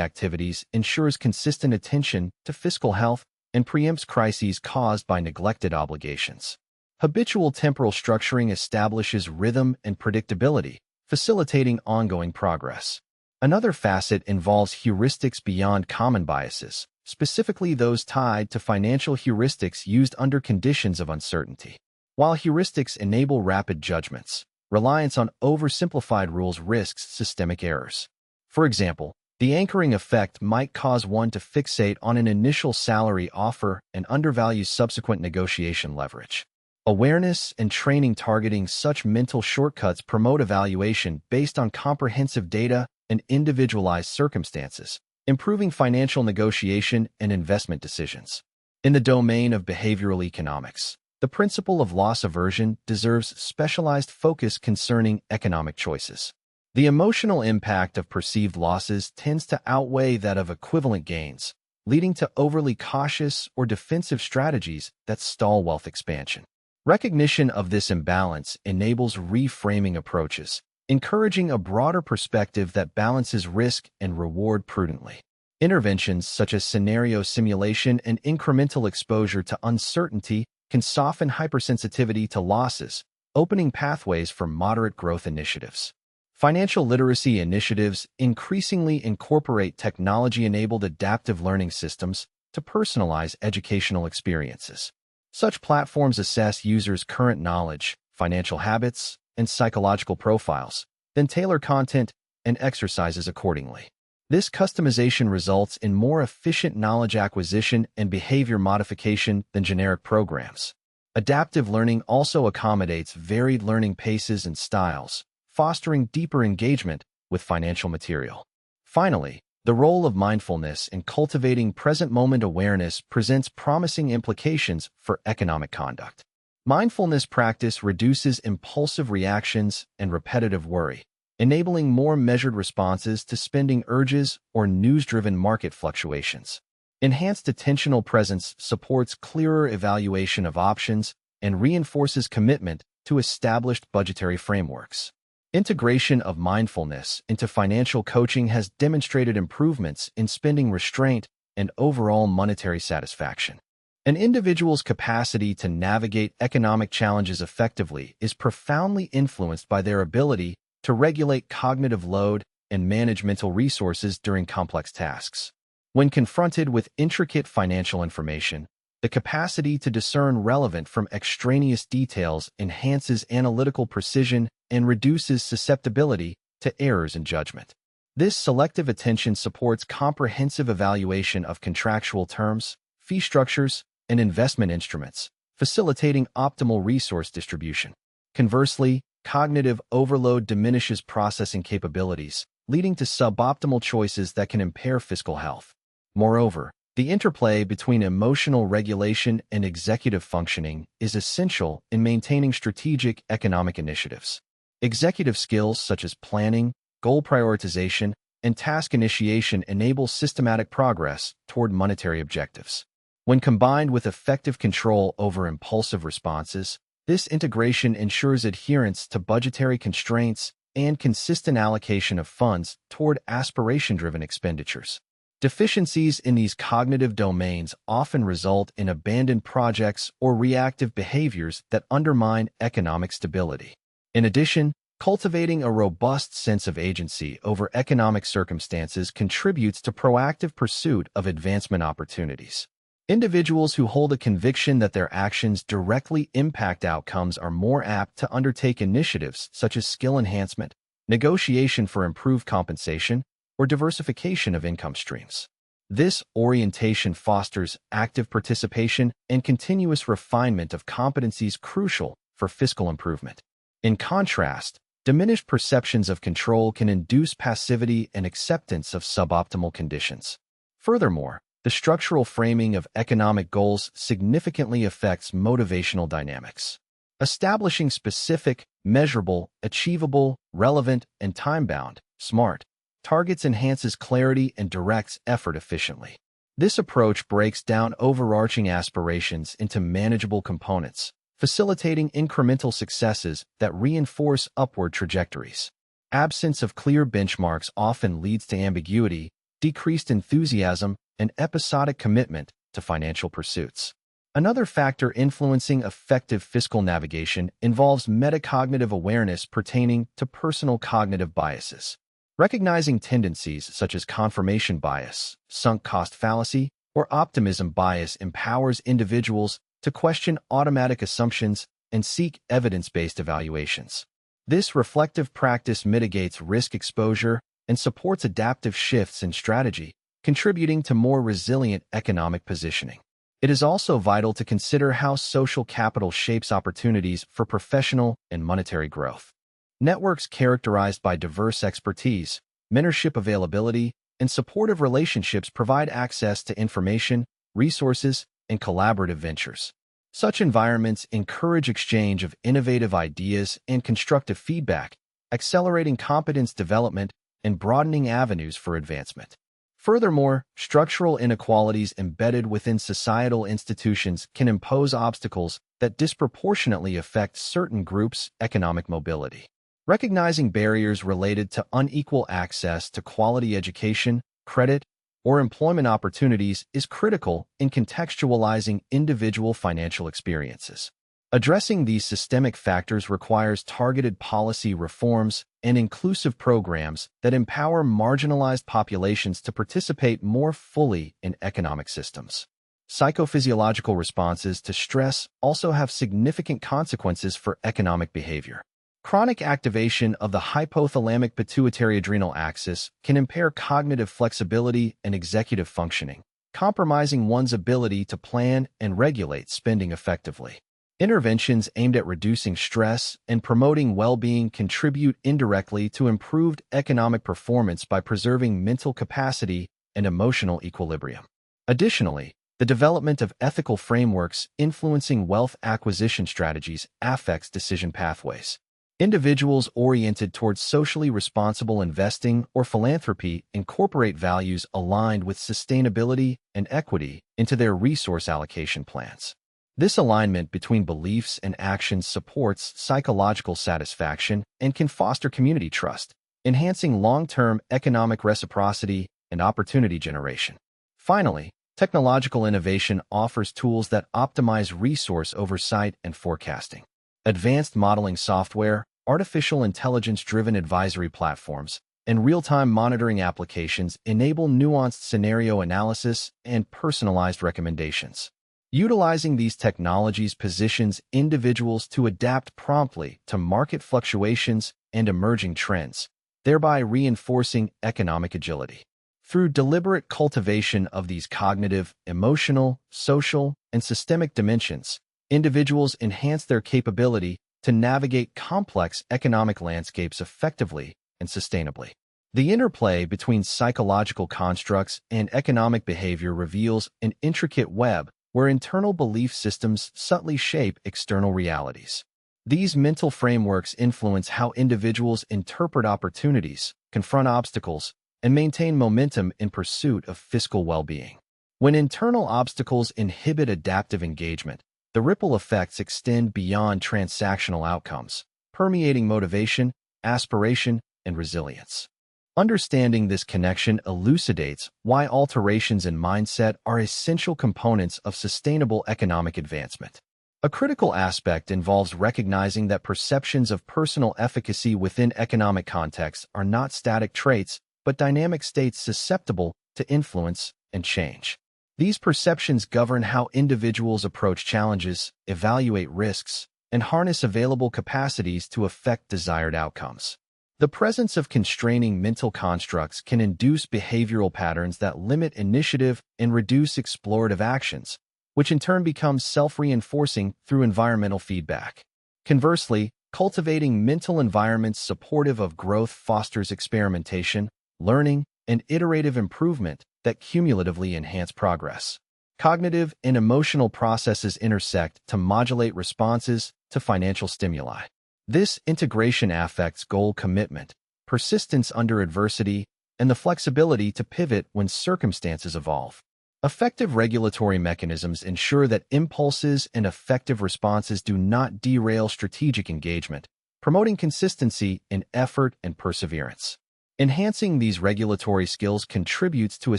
activities ensures consistent attention to fiscal health and preempts crises caused by neglected obligations. Habitual temporal structuring establishes rhythm and predictability, facilitating ongoing progress. Another facet involves heuristics beyond common biases, specifically those tied to financial heuristics used under conditions of uncertainty. While heuristics enable rapid judgments, reliance on oversimplified rules risks systemic errors. For example, the anchoring effect might cause one to fixate on an initial salary offer and undervalue subsequent negotiation leverage. Awareness and training targeting such mental shortcuts promote evaluation based on comprehensive data and individualized circumstances, improving financial negotiation and investment decisions. In the domain of behavioral economics, the principle of loss aversion deserves specialized focus concerning economic choices. The emotional impact of perceived losses tends to outweigh that of equivalent gains, leading to overly cautious or defensive strategies that stall wealth expansion. Recognition of this imbalance enables reframing approaches, encouraging a broader perspective that balances risk and reward prudently. Interventions such as scenario simulation and incremental exposure to uncertainty can soften hypersensitivity to losses, opening pathways for moderate growth initiatives. Financial literacy initiatives increasingly incorporate technology-enabled adaptive learning systems to personalize educational experiences. Such platforms assess users' current knowledge, financial habits, and psychological profiles, then tailor content and exercises accordingly. This customization results in more efficient knowledge acquisition and behavior modification than generic programs. Adaptive learning also accommodates varied learning paces and styles, fostering deeper engagement with financial material. Finally, the role of mindfulness in cultivating present-moment awareness presents promising implications for economic conduct. Mindfulness practice reduces impulsive reactions and repetitive worry, enabling more measured responses to spending urges or news-driven market fluctuations. Enhanced attentional presence supports clearer evaluation of options and reinforces commitment to established budgetary frameworks. Integration of mindfulness into financial coaching has demonstrated improvements in spending restraint and overall monetary satisfaction. An individual's capacity to navigate economic challenges effectively is profoundly influenced by their ability to regulate cognitive load and manage mental resources during complex tasks. When confronted with intricate financial information, the capacity to discern relevant from extraneous details enhances analytical precision and reduces susceptibility to errors in judgment. This selective attention supports comprehensive evaluation of contractual terms, fee structures, and investment instruments, facilitating optimal resource distribution. Conversely, cognitive overload diminishes processing capabilities, leading to suboptimal choices that can impair fiscal health. Moreover, the interplay between emotional regulation and executive functioning is essential in maintaining strategic economic initiatives. Executive skills such as planning, goal prioritization, and task initiation enable systematic progress toward monetary objectives. When combined with effective control over impulsive responses, this integration ensures adherence to budgetary constraints and consistent allocation of funds toward aspiration-driven expenditures. Deficiencies in these cognitive domains often result in abandoned projects or reactive behaviors that undermine economic stability. In addition, cultivating a robust sense of agency over economic circumstances contributes to proactive pursuit of advancement opportunities. Individuals who hold a conviction that their actions directly impact outcomes are more apt to undertake initiatives such as skill enhancement, negotiation for improved compensation, or diversification of income streams. This orientation fosters active participation and continuous refinement of competencies crucial for fiscal improvement. In contrast, diminished perceptions of control can induce passivity and acceptance of suboptimal conditions. Furthermore, the structural framing of economic goals significantly affects motivational dynamics. Establishing specific, measurable, achievable, relevant, and time-bound, SMART, targets enhances clarity and directs effort efficiently. This approach breaks down overarching aspirations into manageable components, facilitating incremental successes that reinforce upward trajectories. Absence of clear benchmarks often leads to ambiguity, decreased enthusiasm, and episodic commitment to financial pursuits. Another factor influencing effective fiscal navigation involves metacognitive awareness pertaining to personal cognitive biases. Recognizing tendencies such as confirmation bias, sunk cost fallacy, or optimism bias empowers individuals to question automatic assumptions and seek evidence-based evaluations. This reflective practice mitigates risk exposure and supports adaptive shifts in strategy, contributing to more resilient economic positioning. It is also vital to consider how social capital shapes opportunities for professional and monetary growth. Networks characterized by diverse expertise, mentorship availability, and supportive relationships provide access to information, resources, and collaborative ventures. Such environments encourage exchange of innovative ideas and constructive feedback, accelerating competence development and broadening avenues for advancement. Furthermore, structural inequalities embedded within societal institutions can impose obstacles that disproportionately affect certain groups' economic mobility. Recognizing barriers related to unequal access to quality education, credit, or employment opportunities is critical in contextualizing individual financial experiences. Addressing these systemic factors requires targeted policy reforms and inclusive programs that empower marginalized populations to participate more fully in economic systems. Psychophysiological responses to stress also have significant consequences for economic behavior. Chronic activation of the hypothalamic pituitary adrenal axis can impair cognitive flexibility and executive functioning, compromising one's ability to plan and regulate spending effectively. Interventions aimed at reducing stress and promoting well-being contribute indirectly to improved economic performance by preserving mental capacity and emotional equilibrium. Additionally, the development of ethical frameworks influencing wealth acquisition strategies affects decision pathways. Individuals oriented towards socially responsible investing or philanthropy incorporate values aligned with sustainability and equity into their resource allocation plans. This alignment between beliefs and actions supports psychological satisfaction and can foster community trust, enhancing long-term economic reciprocity and opportunity generation. Finally, technological innovation offers tools that optimize resource oversight and forecasting. Advanced modeling software, artificial intelligence-driven advisory platforms, and real-time monitoring applications enable nuanced scenario analysis and personalized recommendations. Utilizing these technologies positions individuals to adapt promptly to market fluctuations and emerging trends, thereby reinforcing economic agility. Through deliberate cultivation of these cognitive, emotional, social, and systemic dimensions, individuals enhance their capability to navigate complex economic landscapes effectively and sustainably. The interplay between psychological constructs and economic behavior reveals an intricate web where internal belief systems subtly shape external realities. These mental frameworks influence how individuals interpret opportunities, confront obstacles, and maintain momentum in pursuit of fiscal well-being. When internal obstacles inhibit adaptive engagement, the ripple effects extend beyond transactional outcomes, permeating motivation, aspiration, and resilience. Understanding this connection elucidates why alterations in mindset are essential components of sustainable economic advancement. A critical aspect involves recognizing that perceptions of personal efficacy within economic contexts are not static traits, but dynamic states susceptible to influence and change. These perceptions govern how individuals approach challenges, evaluate risks, and harness available capacities to affect desired outcomes. The presence of constraining mental constructs can induce behavioral patterns that limit initiative and reduce explorative actions, which in turn becomes self-reinforcing through environmental feedback. Conversely, cultivating mental environments supportive of growth fosters experimentation, learning, and iterative improvement that cumulatively enhance progress. Cognitive and emotional processes intersect to modulate responses, to financial stimuli. This integration affects goal commitment, persistence under adversity, and the flexibility to pivot when circumstances evolve. Effective regulatory mechanisms ensure that impulses and effective responses do not derail strategic engagement, promoting consistency in effort and perseverance. Enhancing these regulatory skills contributes to a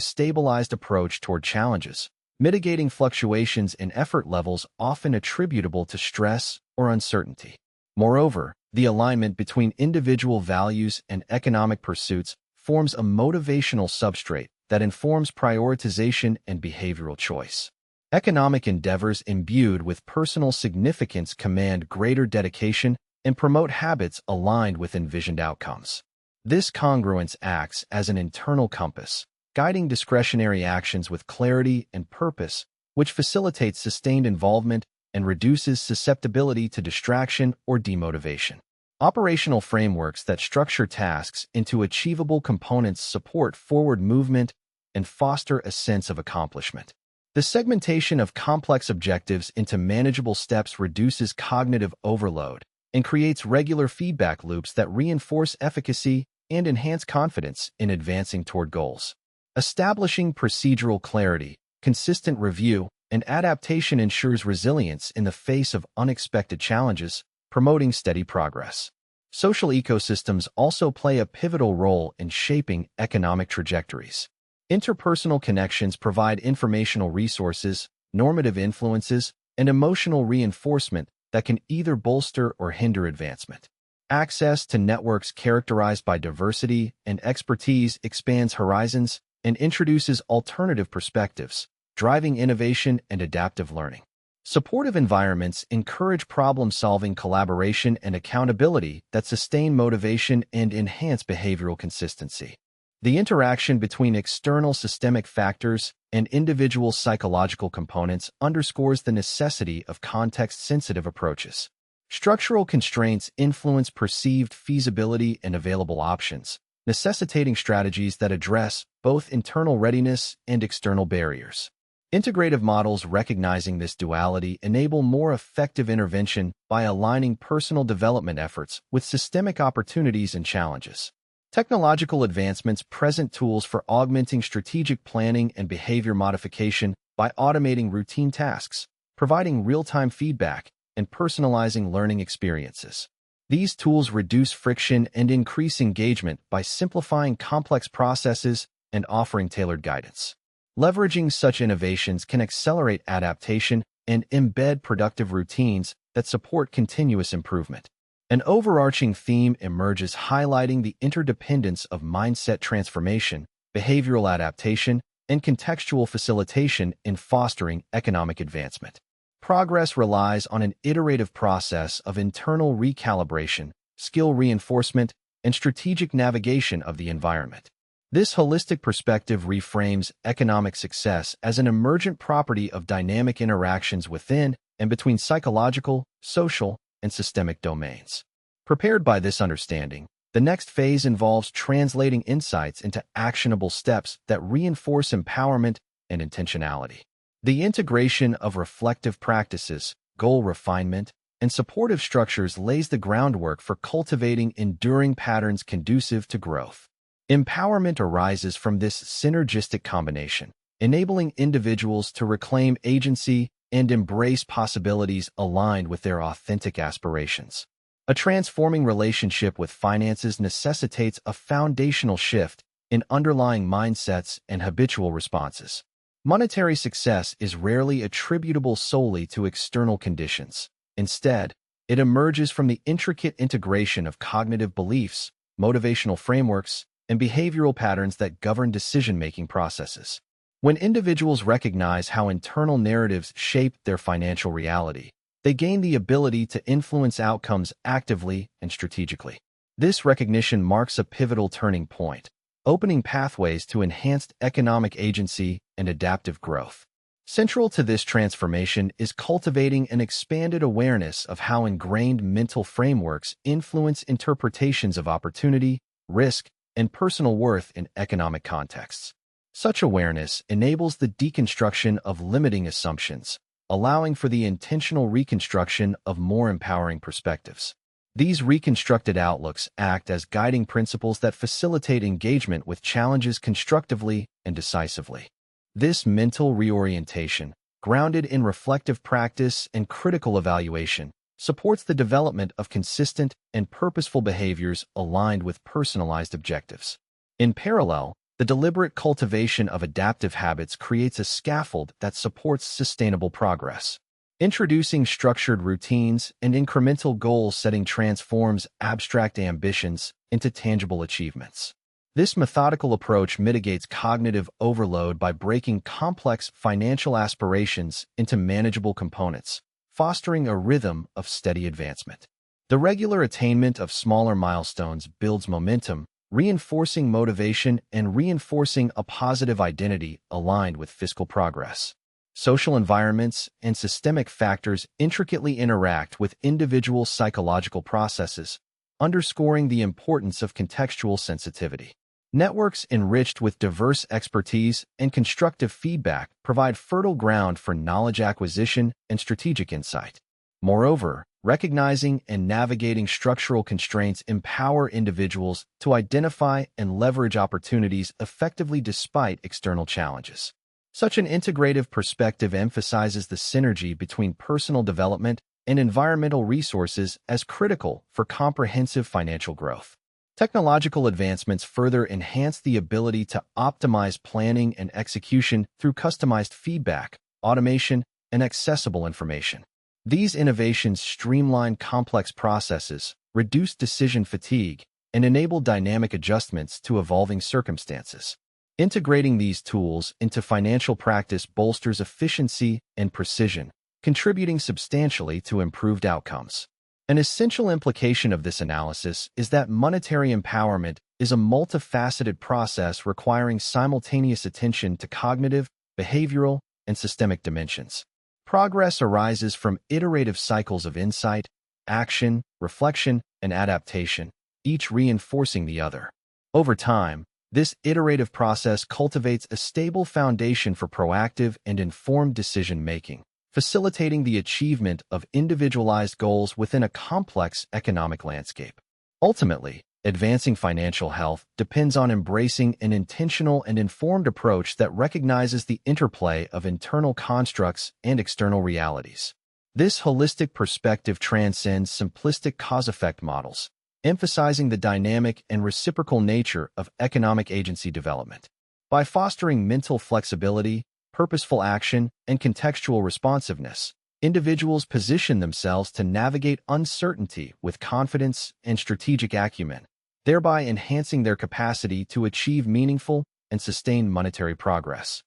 stabilized approach toward challenges, mitigating fluctuations in effort levels often attributable to stress or uncertainty. Moreover, the alignment between individual values and economic pursuits forms a motivational substrate that informs prioritization and behavioral choice. Economic endeavors imbued with personal significance command greater dedication and promote habits aligned with envisioned outcomes. This congruence acts as an internal compass, guiding discretionary actions with clarity and purpose, which facilitates sustained involvement and reduces susceptibility to distraction or demotivation. Operational frameworks that structure tasks into achievable components support forward movement and foster a sense of accomplishment. The segmentation of complex objectives into manageable steps reduces cognitive overload and creates regular feedback loops that reinforce efficacy and enhance confidence in advancing toward goals. Establishing procedural clarity, consistent review, and adaptation ensures resilience in the face of unexpected challenges, promoting steady progress. Social ecosystems also play a pivotal role in shaping economic trajectories. Interpersonal connections provide informational resources, normative influences, and emotional reinforcement that can either bolster or hinder advancement. Access to networks characterized by diversity and expertise expands horizons and introduces alternative perspectives, driving innovation and adaptive learning. Supportive environments encourage problem-solving, collaboration, and accountability that sustain motivation and enhance behavioral consistency. The interaction between external systemic factors and individual psychological components underscores the necessity of context-sensitive approaches. Structural constraints influence perceived feasibility and available options, necessitating strategies that address both internal readiness and external barriers. Integrative models recognizing this duality enable more effective intervention by aligning personal development efforts with systemic opportunities and challenges. Technological advancements present tools for augmenting strategic planning and behavior modification by automating routine tasks, providing real-time feedback, and personalizing learning experiences. These tools reduce friction and increase engagement by simplifying complex processes and offering tailored guidance. Leveraging such innovations can accelerate adaptation and embed productive routines that support continuous improvement. An overarching theme emerges highlighting the interdependence of mindset transformation, behavioral adaptation, and contextual facilitation in fostering economic advancement. Progress relies on an iterative process of internal recalibration, skill reinforcement, and strategic navigation of the environment. This holistic perspective reframes economic success as an emergent property of dynamic interactions within and between psychological, social, and systemic domains. Prepared by this understanding, the next phase involves translating insights into actionable steps that reinforce empowerment and intentionality. The integration of reflective practices, goal refinement, and supportive structures lays the groundwork for cultivating enduring patterns conducive to growth. Empowerment arises from this synergistic combination, enabling individuals to reclaim agency and embrace possibilities aligned with their authentic aspirations. A transforming relationship with finances necessitates a foundational shift in underlying mindsets and habitual responses. Monetary success is rarely attributable solely to external conditions. Instead, it emerges from the intricate integration of cognitive beliefs, motivational frameworks, and behavioral patterns that govern decision-making processes. When individuals recognize how internal narratives shape their financial reality, they gain the ability to influence outcomes actively and strategically. This recognition marks a pivotal turning point, opening pathways to enhanced economic agency and adaptive growth. Central to this transformation is cultivating an expanded awareness of how ingrained mental frameworks influence interpretations of opportunity, risk, and personal worth in economic contexts. Such awareness enables the deconstruction of limiting assumptions, allowing for the intentional reconstruction of more empowering perspectives. These reconstructed outlooks act as guiding principles that facilitate engagement with challenges constructively and decisively. This mental reorientation, grounded in reflective practice and critical evaluation, supports the development of consistent and purposeful behaviors aligned with personalized objectives. In parallel, the deliberate cultivation of adaptive habits creates a scaffold that supports sustainable progress. Introducing structured routines and incremental goal setting transforms abstract ambitions into tangible achievements. This methodical approach mitigates cognitive overload by breaking complex financial aspirations into manageable components, fostering a rhythm of steady advancement. The regular attainment of smaller milestones builds momentum, reinforcing motivation and reinforcing a positive identity aligned with fiscal progress. Social environments and systemic factors intricately interact with individual psychological processes, underscoring the importance of contextual sensitivity. Networks enriched with diverse expertise and constructive feedback provide fertile ground for knowledge acquisition and strategic insight. Moreover, recognizing and navigating structural constraints empower individuals to identify and leverage opportunities effectively despite external challenges. Such an integrative perspective emphasizes the synergy between personal development and environmental resources as critical for comprehensive financial growth. Technological advancements further enhance the ability to optimize planning and execution through customized feedback, automation, and accessible information. These innovations streamline complex processes, reduce decision fatigue, and enable dynamic adjustments to evolving circumstances. Integrating these tools into financial practice bolsters efficiency and precision, contributing substantially to improved outcomes. An essential implication of this analysis is that monetary empowerment is a multifaceted process requiring simultaneous attention to cognitive, behavioral, and systemic dimensions. Progress arises from iterative cycles of insight, action, reflection, and adaptation, each reinforcing the other. Over time, this iterative process cultivates a stable foundation for proactive and informed decision-making, facilitating the achievement of individualized goals within a complex economic landscape. Ultimately, advancing financial health depends on embracing an intentional and informed approach that recognizes the interplay of internal constructs and external realities. This holistic perspective transcends simplistic cause-effect models, emphasizing the dynamic and reciprocal nature of economic agency development. By fostering mental flexibility, purposeful action, and contextual responsiveness, individuals position themselves to navigate uncertainty with confidence and strategic acumen, thereby enhancing their capacity to achieve meaningful and sustained monetary progress.